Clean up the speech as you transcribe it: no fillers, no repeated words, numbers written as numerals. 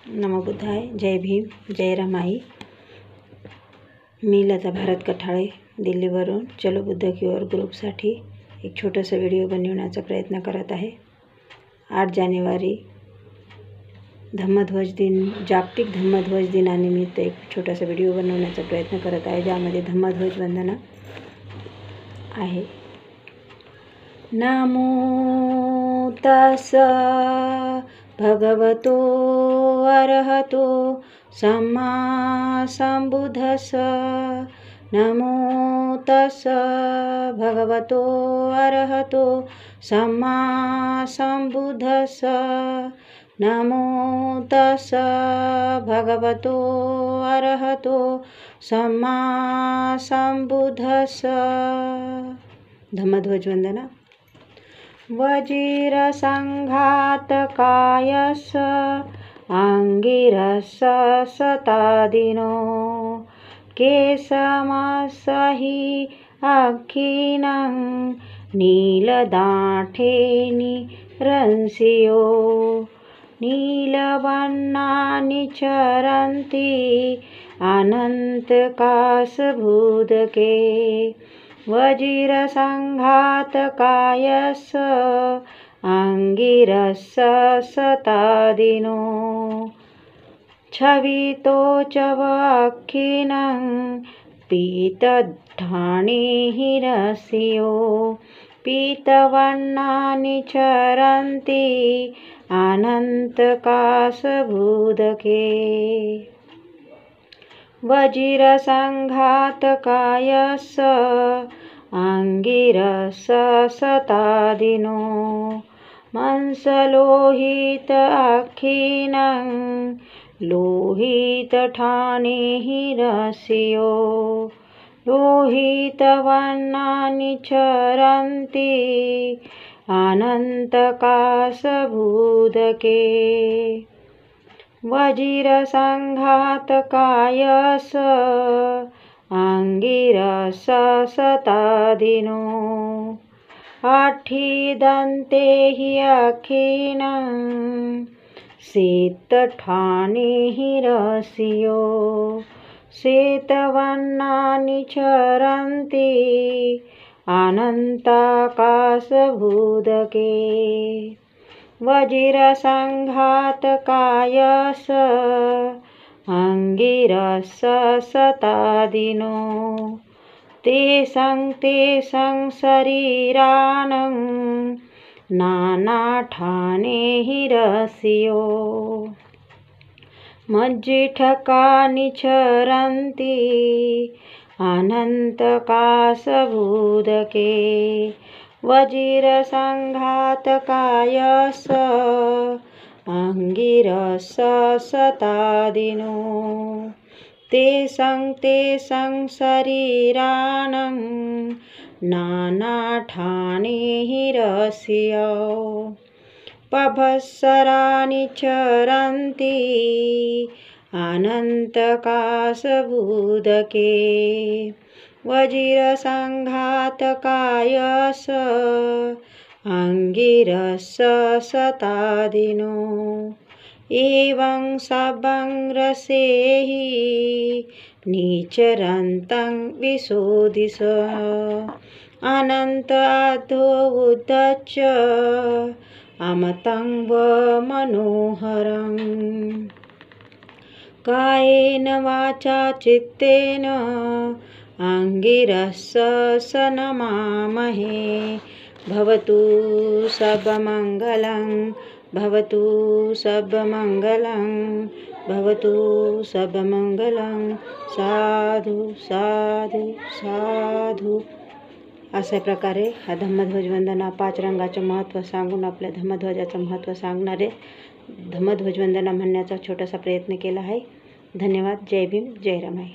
नमो बुद्धाय. जय भीम, जय रमाई. मी लता भारत कठाळे दिल्लीवरून चलो बुद्ध की ओर ग्रुपसाठी एक छोटासा व्हिडिओ बनवण्याचा प्रयत्न करत आहे. 8 जानेवारी धम्मध्वज दिन, जागतिक धम्मध्वज दिनानिमित्त एक छोटासा व्हिडिओ बनवण्याचा प्रयत्न करत आहे, ज्यामध्ये धम्मध्वज वंदना आहे. नमो तस्स भगवतो अरहतो सम्मा संबुद्धस्स. नमो तस्स भगवतो अरहतो सम्मा संबुद्धस्स. नमो तस्स भगवतो अरहतो सम्मा संबुद्धस्स. धम्मध्वज वंदना. वज्र संघातकायस्स अंगिरस्स शतादिनो केशमस्सहि अक्षिणं नीलदाठेनि रंसियो नीलवर्णानि चरन्ति अनन्तकाशभूदके. वज्रसंघातकायस्स अंगिरस्स शतादिनो छवितो चवक्षिणं पीतद्धाणिः रस्यो पीतवर्णानि चरन्ति अनन्तकाशभूदके. वज्रसंघातकायस्स अंगिरस्स शतादिनो मंसलोहित अक्षिणं लोहितठाणिः रस्यो लोहितवर्णानि चरन्ति अनन्तकाशभूदके. वज्रसंघातकायस्स अंगिरस्स शतादिनो अठिदन्ते हि अक्षिणं श्वेतठाणिः रस्यो श्वेतवर्णानि चरन्ति अनन्ताकाशभूदके. वज्रसंघातकायस्स अंगिरस्स शतादिनो तेषं शरीराणं नानाठाणैः रस्यो मज्जिठकानि चरन्ति अनन्तकाशभूदके. वज्रसंघातकायस्स अंगिरस्स शतादिनो तेषं शरीराणं नानाठाणैः रस्यो पभस्सराणि चरन्ति अनन्तकाशभूदके. वज्रसंघातकायस्स अंगिरस्स शतादिनो एवं सबं रसेहि निचरन्तं विशोदिश अनन्त अधोउदच्च अमतं व मनोहरं. कायेन वाचा चित्तेन अंगिरस्स नमामहे. भवतु सर्वमङ्गलं भवतु सर्वमङ्गलं भवतु सर्वमङ्गलं. साधु साधु साधु. अशा प्रकारे हा धम्मध्वज वंदना 5 रंगाचे महत्त्व सांगून आपल्या धम्मध्वजाचं महत्त्व सांगणारे धम्मध्वज वंदना म्हणण्याचा छोटासा प्रयत्न केला आहे. धन्यवाद. जय भीम, जय रमाई.